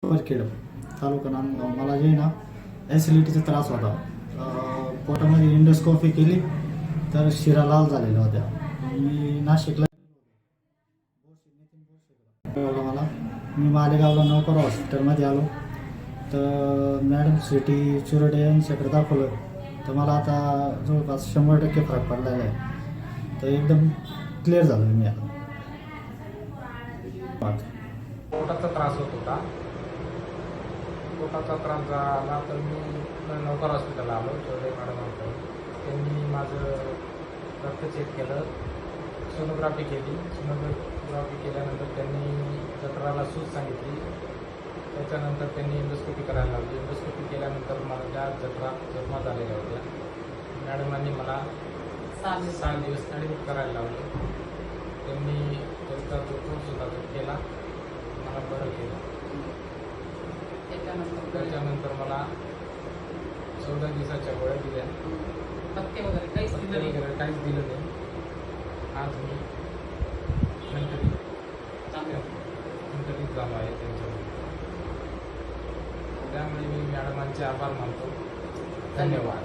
वरखेड तालुका नांदगाव. मला जे ना ॲसिडिटीचा त्रास होता. पोटामध्ये इंडोस्कोपी केली तर शिरा लाल झालेल्या होत्या. मी नाशिकला मला मी मालेगावला नौकर हॉस्पिटलमध्ये आलो तर मॅडम सिटी चुरडे यांच्याकडे दाखवलं तर मला आता जवळपास 100% फरक पडलेला आहे. तर एकदम क्लिअर झालो मी आता. पोटाचा त्रास होत होता. पोटाचा त्रास झाला तर मी नौकर हॉस्पिटलला आलो. चौधरी मॅडमांकडे त्यांनी माझं रक्त चेक केलं, सोनोग्राफी केली. सोनोग्राफी केल्यानंतर त्यांनी जठराला सूज सांगितली. त्याच्यानंतर त्यांनी इंडोस्कोपी करायला लावली. इंडोस्कोपी केल्यानंतर मला त्या जखमा झालेल्या होत्या. मॅडमांनी मला 6 दिवस ॲडमिट करायला लावले. त्यांनी त्यांचा जो कोर्स होता तो केला, मला बरं केलं. त्याच्यानंतर मला 14 दिवसाच्या गोळ्या दिल्या. पत्ते वगैरे काहीच दिलं नाही. आज मी खंडणीत झालो आहे त्यांच्यावर. त्यामुळे मी मॅडमांचे आभार मानतो. धन्यवाद.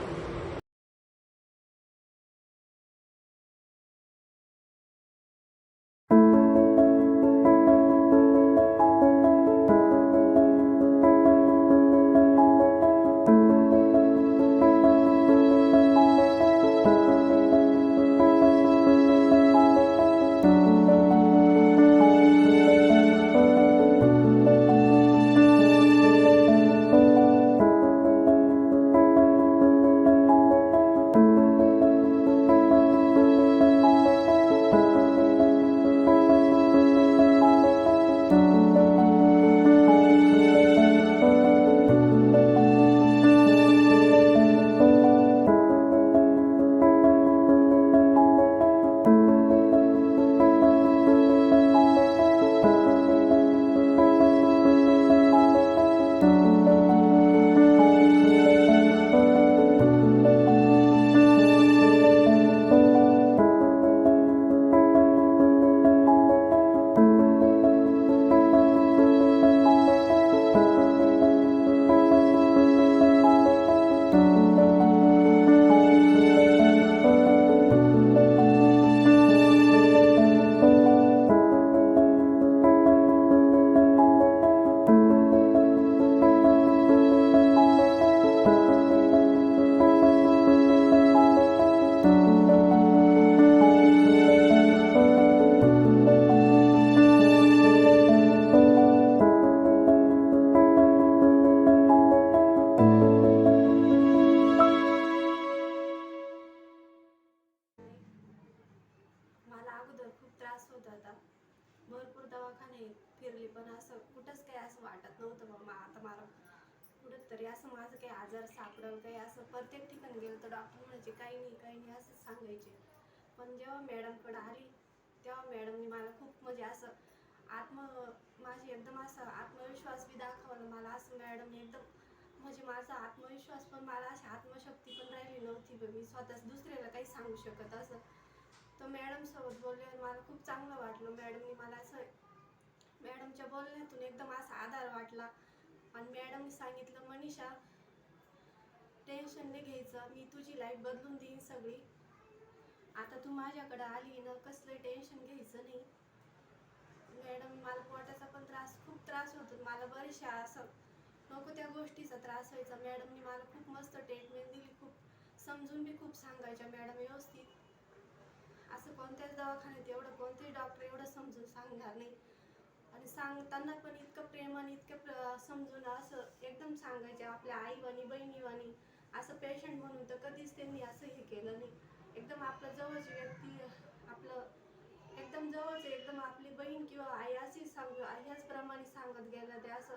मला अगोदर खूप त्रास होत होता. भरपूर दवाखाने फिरले पण असं कुठंच काही असं वाटत नव्हतं बाबा आता मला कुठं तरी असं माझं काही आजार सापडलं काही असं. प्रत्येक ठिकाणी गेलं तर डॉक्टर म्हणायचे काही नाही असंच सांगायचे. पण जेव्हा मॅडमकडे आली तेव्हा मॅडमनी मला खूप म्हणजे असं माझी एकदम असं आत्मविश्वास बी दाखवला. मला असं मॅडमने एकदम म्हणजे माझा आत्मविश्वास पण मला अशी आत्मशक्ती पण राहिली नव्हती. मी स्वतःच दुसऱ्याला काही सांगू शकत असं. तर मॅडम सोबत बोलल्यावर मला खूप चांगलं वाटलं. मॅडमनी मला असं मॅडमच्या बोलण्यातून एकदम असा आधार वाटला. आणि मॅडमनी सांगितलं मनीषा टेन्शन नाही घ्यायचं, मी तुझी लाईफ बदलून देईन सगळी. आता तू माझ्याकडे आली ना, कसलं टेन्शन घ्यायचं नाही. मॅडम मला पोटाचा पण खूप त्रास होतो. मला बरेचशा असं नको त्या गोष्टीचा त्रास व्हायचा. मॅडमनी मला खूप मस्त ट्रीटमेंट दिली. खूप समजून बी खूप सांगायच्या मॅडम व्यवस्थित. असं कोणत्याच दवाखान्यात एवढं कोणतेही डॉक्टर एवढं समजून सांगणार नाही. आणि सांगताना पण इतकं प्रेमाने इतकं समजून असं एकदम सांगायचे. आपल्या आईवानी बहिणीवानी असं पेशंट म्हणून तर कधीच त्यांनी असं हे केलं नाही. एकदम आपलं जवळची व्यक्ती, आपलं एकदम जवळचे, एकदम आपली बहीण किंवा आई अशी ह्याचप्रमाणे सांगत गेल्या. त्या असं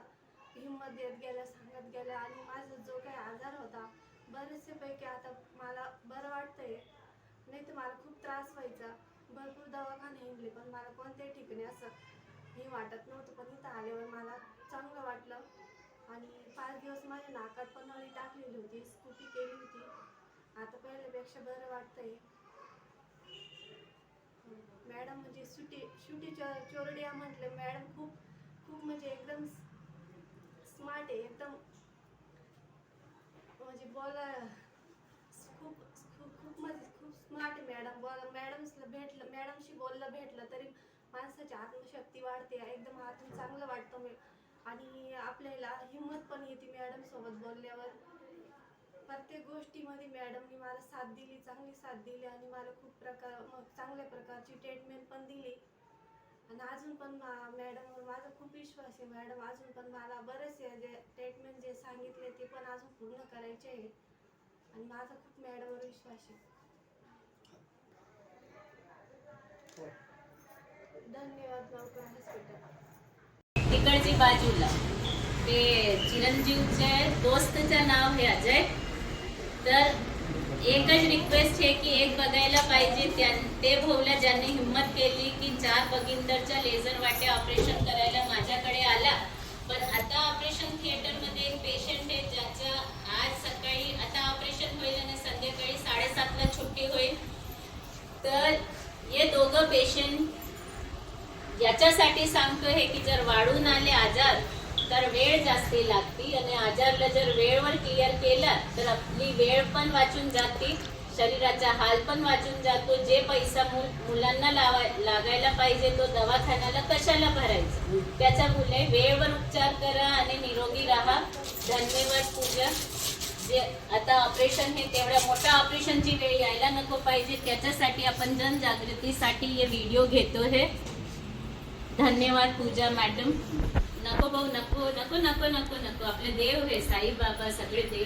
हिंमत देत गेल्या, सांगत गेल्या. आणि माझा जो काही आजार होता बरेचसे पैकी आता मला बरं वाटतंय. नाही तर मला खूप त्रास व्हायचा. भरपूर दवाखाने हिंडले पण मला कोणत्याही ठिकाणी असं हे वाटत नव्हतं. पण इथं आल्यावर मला चांगलं वाटलं. आणि 5 दिवस माझ्या नाकात पण नळी टाकलेली होती, स्कूटी केली होती. आता पहिल्यापेक्षा बरं वाटतंय. मॅडम म्हणजे शुटी चोरडिया म्हटलं. मॅडम खूप खूप म्हणजे एकदम एकदम म्हणजे बोला खूप खूप खूप म्हणजे खूप स्मार्ट आहे मॅडम. मॅडमशी बोललं भेटलं तरी माणसाची आत्मशक्ती वाढते, एकदम आतून चांगलं वाटतं आणि आपल्याला हिंमत पण येते मॅडम सोबत बोलल्यावर. प्रत्येक गोष्टीमध्ये मॅडमनी मला साथ दिली, चांगली साथ दिली आणि मला खूप चांगल्या प्रकारची ट्रीटमेंट पण दिली. आणि अजून पण मॅडमवर माझा खूप विश्वास आहे. मॅडम अजून पण मला बरेचसे जे ट्रीटमेंट जे सांगितले ते पण अजून पूर्ण करायचे आहे आणि माझा खूप मॅडमवर विश्वास आहे. धन्यवाद नवकर हॉस्पिटल. तिकडची बाजूला ते चिरंजीवचे दोस्तचं नाव आहे अजय. तर एकच रिक्वेस्ट आहे की एक बघायला पाहिजे ते भाऊला ज्यांनी हिंमत केली की 4 बगिंदरच्या लेझर वाटे ऑपरेशन करायला माझ्याकडे आला. पण आता ऑपरेशन थिएटरमध्ये एक पेशंट आहे ज्याचं आज सकाळी आता ऑपरेशन होईल आणि संध्याकाळी 7:30ला सुट्टी होईल. तर हे दोघं पेशंट याच्यासाठी सांगतो हे की जर वाढून आले आजार तर वेळ जास्ती लागते आणि आजारला जर वेळेवर क्लिअर केला तर आपली वेळ पण वाचून जाते, शरीराचा हाल पण वाचून जातो. जे पैसा मुलांना लागायला पाहिजे तो दवाखान्याला कशाला भरायचा. त्याच्यामुळे वेळेवर उपचार करा आणि निरोगी राहा. धन्यवाद पूजा. जे आता ऑपरेशन हे तेवढ्या मोठ्या ऑपरेशनची वेळ यायला नको पाहिजे, त्याच्यासाठी आपण जनजागृतीसाठी हे व्हिडिओ घेतो हे. धन्यवाद पूजा मॅडम. नको भाऊ नको नको नको नको नको, आपले देव हे साईबाबा सगळे देव.